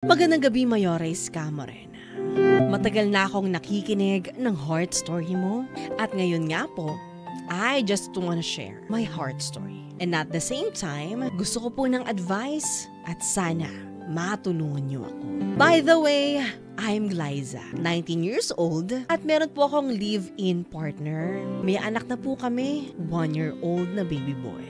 Magandang gabi, Mayores Camarena. Matagal na akong nakikinig ng heart story mo at ngayon nga po, I just wanna share my heart story. And at the same time, gusto ko po ng advice at sana matulungan niyo ako. By the way, I'm Glyza, 19 years old at meron po akong live-in partner. May anak na po kami, 1-year-old na baby boy.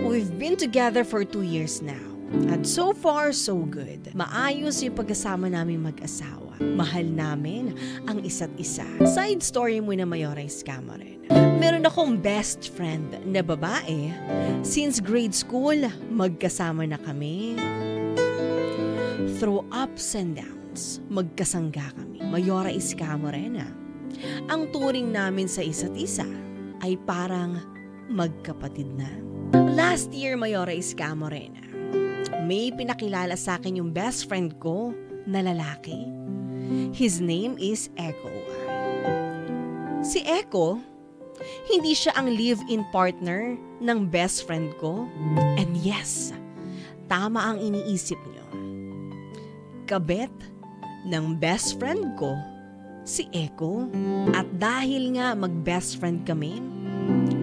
We've been together for 2 years now. At so far, so good. Maayos yung pagkasama namin mag-asawa. Mahal namin ang isa't isa. Side story muna, Mayores Camarena. Meron akong best friend na babae. Since grade school, magkasama na kami. Through ups and downs, magkasangga kami. Mayores Camarena. Ang turing namin sa isa't isa ay parang magkapatid na. Last year, Mayores Camarena, may pinakilala sa akin yung best friend ko na lalaki. His name is Echo. Si Echo, hindi siya ang live-in partner ng best friend ko. And yes, tama ang iniisip niyo. Kabet ng best friend ko, si Echo. At dahil nga mag-best friend kami,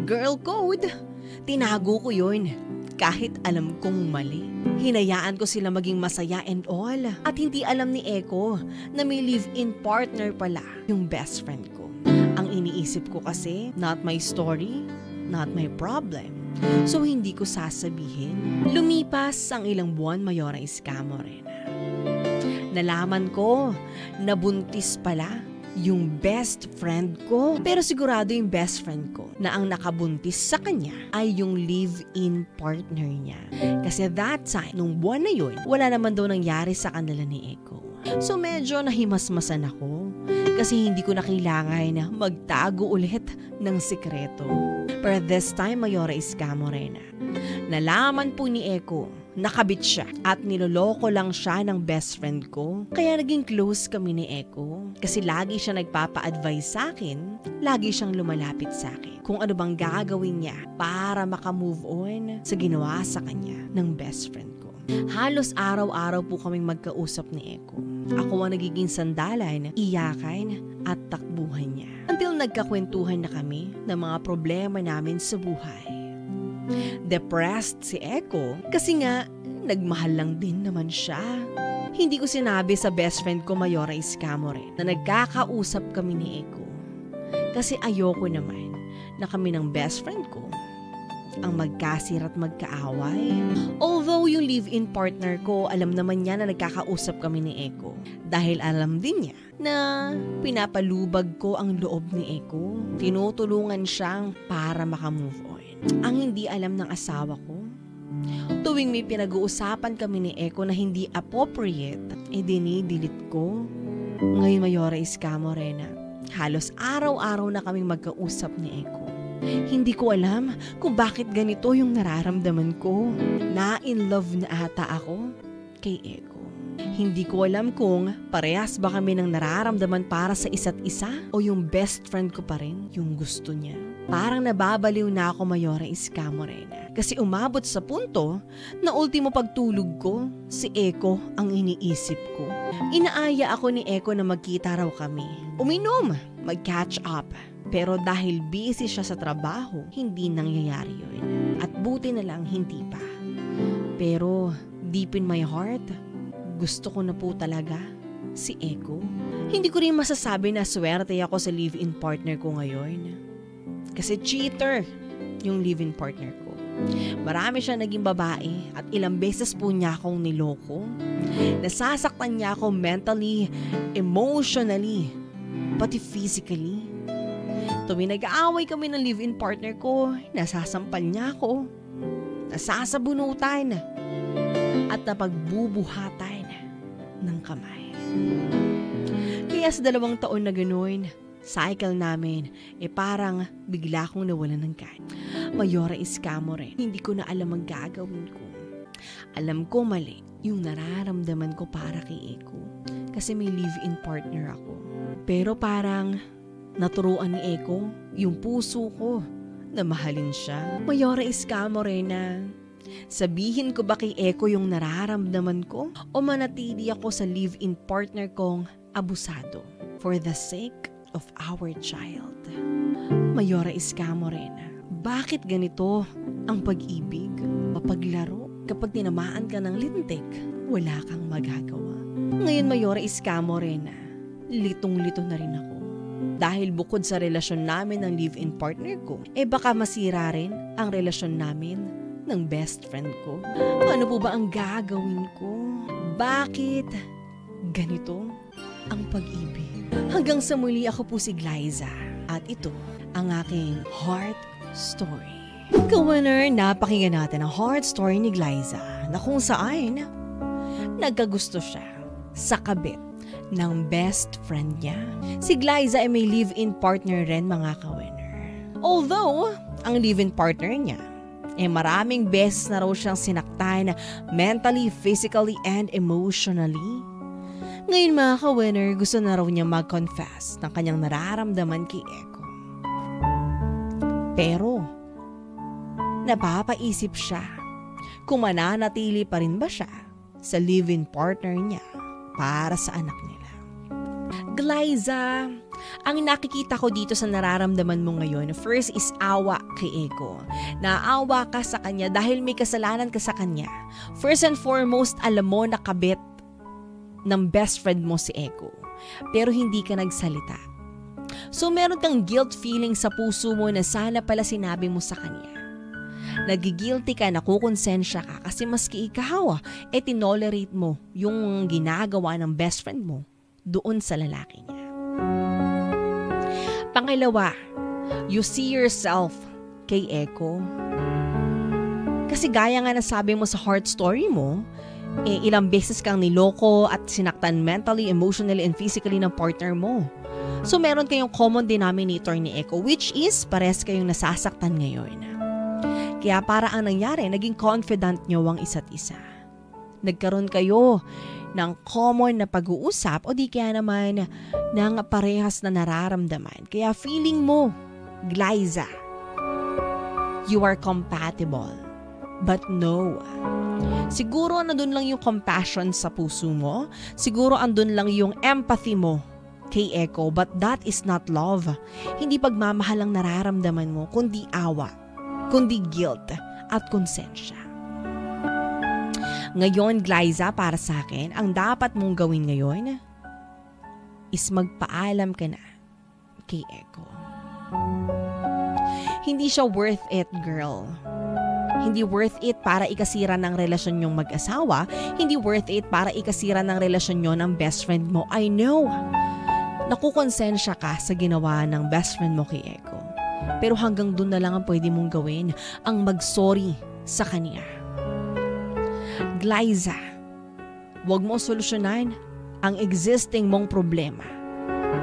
girl code, tinago ko yun. Kahit alam kong mali. Hinayaan ko sila maging masaya and all. At hindi alam ni Echo na may live-in partner pala yung best friend ko. Ang iniisip ko kasi, not my story, not my problem. So hindi ko sasabihin. Lumipas ang ilang buwan, Mayores Camarena. Nalaman ko na buntis pala yung best friend ko. Pero sigurado yung best friend ko na ang nakabuntis sa kanya ay yung live-in partner niya. Kasi that time, nung buwan na yun, wala naman daw nangyari sa kanila ni Echo. So medyo nahimasmasan ako kasi hindi ko na kailangan magtago ulit ng sikreto. Pero this time, Mayores Camarena, nalaman po ni Echo, nakabit siya at niloloko lang siya ng best friend ko. Kaya naging close kami ni Echo kasi lagi siya nagpapa-advise sa akin, lagi siyang lumalapit sa akin kung ano bang gagawin niya para makamove on sa ginawa sa kanya ng best friend ko. Halos araw-araw po kaming magkausap ni Echo. Ako ang nagiging sandalan, iyakan at takbuhan niya. Until nagkakwentuhan na kami ng mga problema namin sa buhay. Depressed si Echo kasi nga nagmahal lang din naman siya. Hindi ko sinabi sa best friend ko, Mayores Camarena, na nagkakausap kami ni Echo. Kasi ayoko naman na kami ng best friend ko ang magkasira at magkaaway. Although yung live-in partner ko, alam naman niya na nagkakausap kami ni Echo. Dahil alam din niya na pinapalubag ko ang loob ni Echo. Tinutulungan siyang para makamove on. Ang hindi alam ng asawa ko, tuwing may pinag-uusapan kami ni Echo na hindi appropriate, dinidelete ko. Ngayon, Mayores Camarena, halos araw-araw na kaming magkausap ni Echo. Hindi ko alam kung bakit ganito yung nararamdaman ko. Na-in love na ata ako kay Echo. Hindi ko alam kung parehas ba kami ng nararamdaman para sa isa't isa o yung best friend ko pa rin yung gusto niya. Parang nababaliw na ako, Mayores Camarena. Kasi umabot sa punto na ultimo pagtulog ko, si Echo ang iniisip ko. Inaaya ako ni Echo na magkita raw kami. Uminom, mag-catch up. Pero dahil busy siya sa trabaho, hindi nangyayari yun. At buti na lang hindi pa. Pero deep in my heart, gusto ko na po talaga si Echo. Hindi ko rin masasabi na swerte ako sa live-in partner ko ngayon. Kasi cheater yung live-in partner ko. Marami siya naging babae at ilang beses po niya akong niloko. Nasasaktan niya ako mentally, emotionally, pati physically. Tuwing nag-aaway kami ng live-in partner ko, nasasampal niya ako, nasasabunutan, at napagbubuhatan ng kamay. Kaya sa 2 taon na gano'n, cycle namin, parang bigla akong nawalan ng kan. Mayores Camarena, hindi ko na alam ang gagawin ko. Alam ko mali yung nararamdaman ko para kay Echo kasi may live-in partner ako. Pero parang naturuan ni Echo yung puso ko na mahalin siya. Mayores Camarena, Sabihin ko ba kay Echo yung nararamdaman ko o manatili ako sa live-in partner kong abusado for the sake of our child? Mayora Iska Morena, bakit ganito ang pag-ibig? Mapaglaro kapag tinamaan ka ng lintik, wala kang magagawa. Ngayon Mayora Iska Morena, litong-lito na rin ako. Dahil bukod sa relasyon namin ng live-in partner ko, baka masira rin ang relasyon namin ng best friend ko. Ano po ba ang gagawin ko? Bakit ganito ang pag-ibig? Hanggang sa muli, ako po si Glyza at ito ang aking heart story. Ka-winner, napakinggan natin ang heart story ni Glyza na kung saan nagkagusto siya sa kabit ng best friend niya. Si Glyza ay may live-in partner rin, mga ka-winner. Although, ang live-in partner niya maraming beses na raw siyang sinaktan mentally, physically, and emotionally. Ngayon mga ka-winner, gusto na raw niya mag-confess ng kanyang nararamdaman kay Echo. Pero, napapaisip siya kung mananatili pa rin ba siya sa live-in partner niya para sa anak nila. Glyza, ang nakikita ko dito sa nararamdaman mo ngayon, first is awa kay Echo. Naawa ka sa kanya dahil may kasalanan ka sa kanya. First and foremost, alam mo na kabit ng best friend mo si Echo. Pero hindi ka nagsalita. So meron kang guilt feeling sa puso mo na sana pala sinabi mo sa kanya. Nagigilty ka, nakukonsensya ka kasi maski ikaw, tinolerate mo yung ginagawa ng best friend mo doon sa lalaki niya. Pangalawa, you see yourself kay Echo. Kasi gaya nga na sabi mo sa heart story mo, ilang beses kang niloko at sinaktan mentally, emotionally, and physically ng partner mo. So meron kayong common denominator ni Echo, which is pares kayong nasasaktan ngayon. Kaya para ang nangyari, naging confident nyo ang isa't isa. Nagkaroon kayo ng common na pag-uusap o di kaya naman ng parehas na nararamdaman. Kaya feeling mo, Glyza, you are compatible. But no. Siguro andun lang yung compassion sa puso mo. Siguro andun lang yung empathy mo kay Echo. But that is not love. Hindi pagmamahal ang nararamdaman mo, kundi awa, kundi guilt at konsensya. Ngayon, Glyza, para sa akin, ang dapat mong gawin ngayon is magpaalam ka na kay Echo. Hindi siya worth it, girl. Hindi worth it para ikasira ng relasyon nyong mag-asawa. Hindi worth it para ikasira ng relasyon nyo ng best friend mo. I know. Nakukonsensya ka sa ginawa ng best friend mo kay Echo. Pero hanggang dun na lang ang pwede mong gawin, ang mag-sorry sa kanya. Glyza, huwag mo solusyonan ang existing mong problema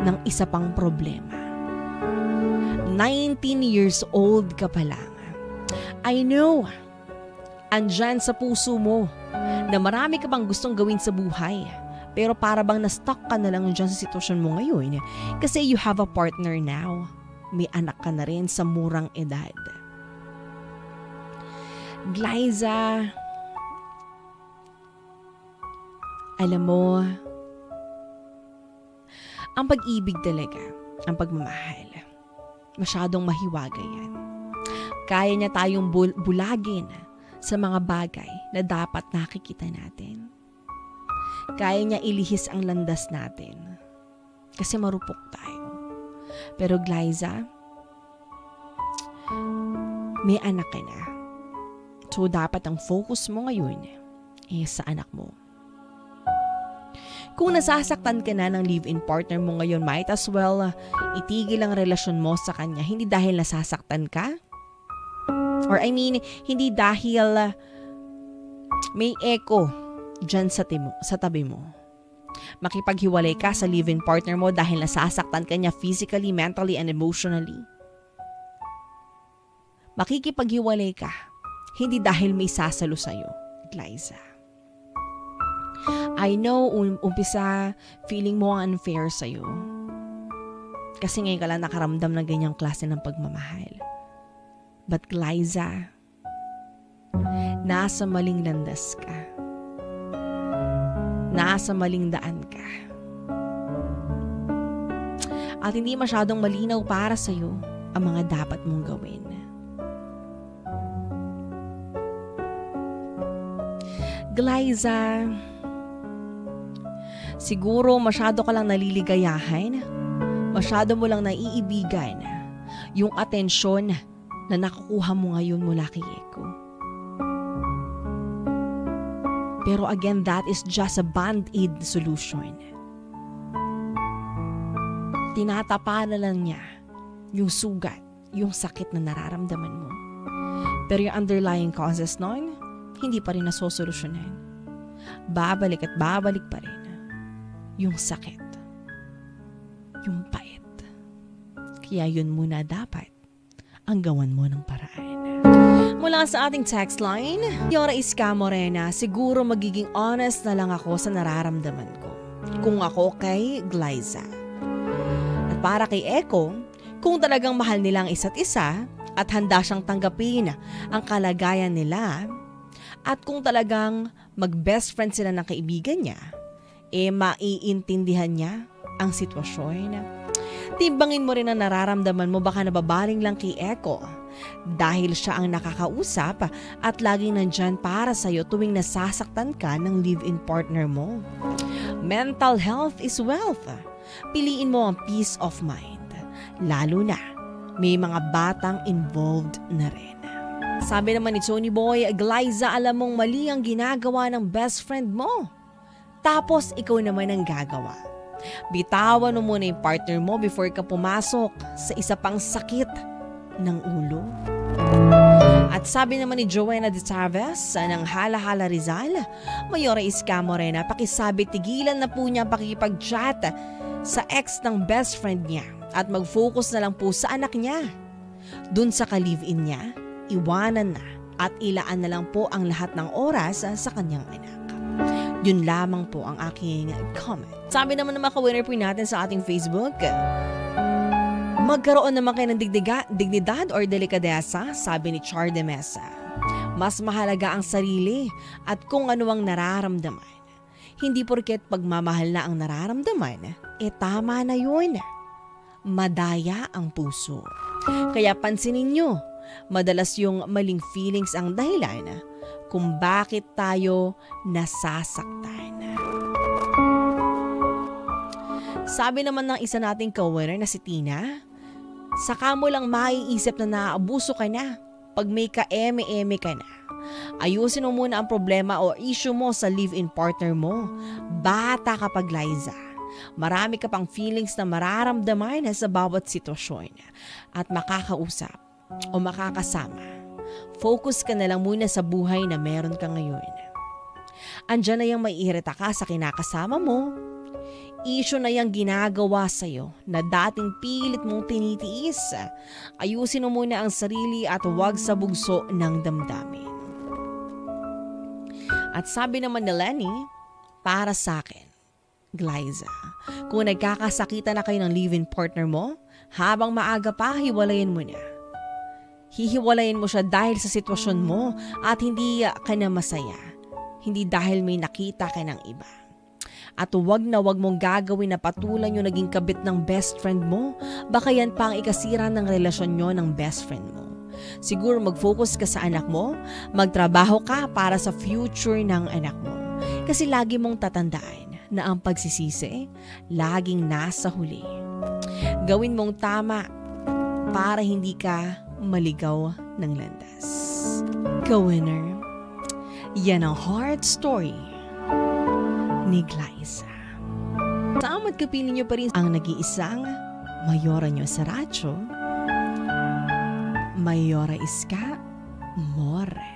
ng isa pang problema. 19 years old ka pa lang. I know, andyan sa puso mo na marami ka pang gustong gawin sa buhay. Pero para bang na-stuck ka na lang dyan sa sitwasyon mo ngayon kasi you have a partner now. May anak ka na rin sa murang edad. Glyza, alam mo, ang pag-ibig talaga, ang pagmamahal, masyadong mahiwaga yan. Kaya niya tayong bulagin sa mga bagay na dapat nakikita natin. Kaya niya ilihis ang landas natin kasi marupok tayo. Pero Glyza, may anak ka na. So dapat ang focus mo ngayon sa anak mo. Kung nasasaktan ka na ng live-in partner mo ngayon, might as well itigil ang relasyon mo sa kanya. Hindi dahil nasasaktan ka. Or I mean, hindi dahil may Echo dyan sa tabi mo. Makipaghiwalay ka sa live-in partner mo dahil nasasaktan ka niya physically, mentally, and emotionally. Makikipaghiwalay ka, hindi dahil may sasalo sa'yo, Glyza. I know, umpisa, feeling mo ang unfair sa'yo. Kasi ngayon ka lang nakaramdam ng ganyang klase ng pagmamahal. But Glyza, nasa maling landas ka. Nasa maling daan ka. At hindi masyadong malinaw para sa'yo ang mga dapat mong gawin. Glyza, siguro masyado ka lang naliligayahan, masyado mo lang naiibigan yung atensyon na nakukuha mo ngayon mula kay Eko. Pero again, that is just a band-aid solution. Tinatapa na lang niya yung sugat, yung sakit na nararamdaman mo. Pero yung underlying causes nun, hindi pa rin nasosolusyonan. Babalik at babalik pa rin yung sakit, yung pait. Kaya yun muna dapat ang gawan mo ng paraan. Mula sa ating text line, Yora Iska Morena, siguro magiging honest na lang ako sa nararamdaman ko. Kung ako kay Glyza. At para kay Eko, kung talagang mahal nilang isa't isa at handa siyang tanggapin ang kalagayan nila, at kung talagang mag-best friend sila ng kaibigan niya, maiintindihan niya ang sitwasyon. Timbangin mo rin ang nararamdaman mo, baka nababaling lang kay Eko dahil siya ang nakakausap at laging nandyan para sa'yo tuwing nasasaktan ka ng live-in partner mo. Mental health is wealth. Piliin mo ang peace of mind, lalo na may mga batang involved na rin. Sabi naman ni Tony Boy, Glyza, alam mong mali ang ginagawa ng best friend mo. Tapos ikaw naman ang gagawa. Bitawan mo muna yung partner mo before ka pumasok sa isa pang sakit ng ulo. At sabi naman ni Joanna de Chavez ng Hala-Hala Rizal, Mayora Iska Morena, pakisabi tigilan na po niya pakipag-chat sa ex ng best friend niya at mag-focus na lang po sa anak niya. Dun sa ka-live-in niya, iwanan na at ilaan na lang po ang lahat ng oras sa kanyang anak. Yun lamang po ang aking comment. Sabi naman ng mga ka-winner po natin sa ating Facebook, magkaroon naman kayo ng dignidad or delikadesa, sabi ni Char de Mesa. Mas mahalaga ang sarili at kung ano ang nararamdaman. Hindi porket pagmamahal na ang nararamdaman, tama na yun. Madaya ang puso. Kaya pansinin nyo, madalas yung maling feelings ang dahilan kung bakit tayo nasasaktan. Sabi naman ng isa nating ka-winner na si Tina, saka mo lang maiisip na naaabuso ka na pag may ka-eme-eme ka na. Ayusin mo muna ang problema o issue mo sa live-in partner mo. Bata ka pa, Glyza. Marami ka pang feelings na mararamdaman sa bawat sitwasyon at makakausap o makakasama. Focus ka na lang muna sa buhay na meron ka ngayon. Andyan na yung maiirita ka sa kinakasama mo. Issue na yung ginagawa sa'yo na dating pilit mong tinitiis. Ayusin mo muna ang sarili at huwag sa bugso ng damdamin. At sabi naman ni Lenny, para sa akin, Glyza, kung nagkakasakitan na kayo ng live-in partner mo, habang maaga pa, hiwalayin mo na. Hihiwalayin mo siya dahil sa sitwasyon mo at hindi ka na masaya. Hindi dahil may nakita ka ng iba. At huwag na huwag mong gagawin na patulan yung naging kabit ng best friend mo. Baka yan pa ang ikasira ng relasyon nyo ng best friend mo. Siguro mag-focus ka sa anak mo, magtrabaho ka para sa future ng anak mo. Kasi lagi mong tatandaan na ang pagsisisi laging nasa huli. Gawin mong tama para hindi ka maligaw ng landas. Ka-winner, yan ang heart story ni Glyza. Tama't kapiling nyo pa rin ang nag-iisang Mayora nyo sa radyo, Mayora Iska More.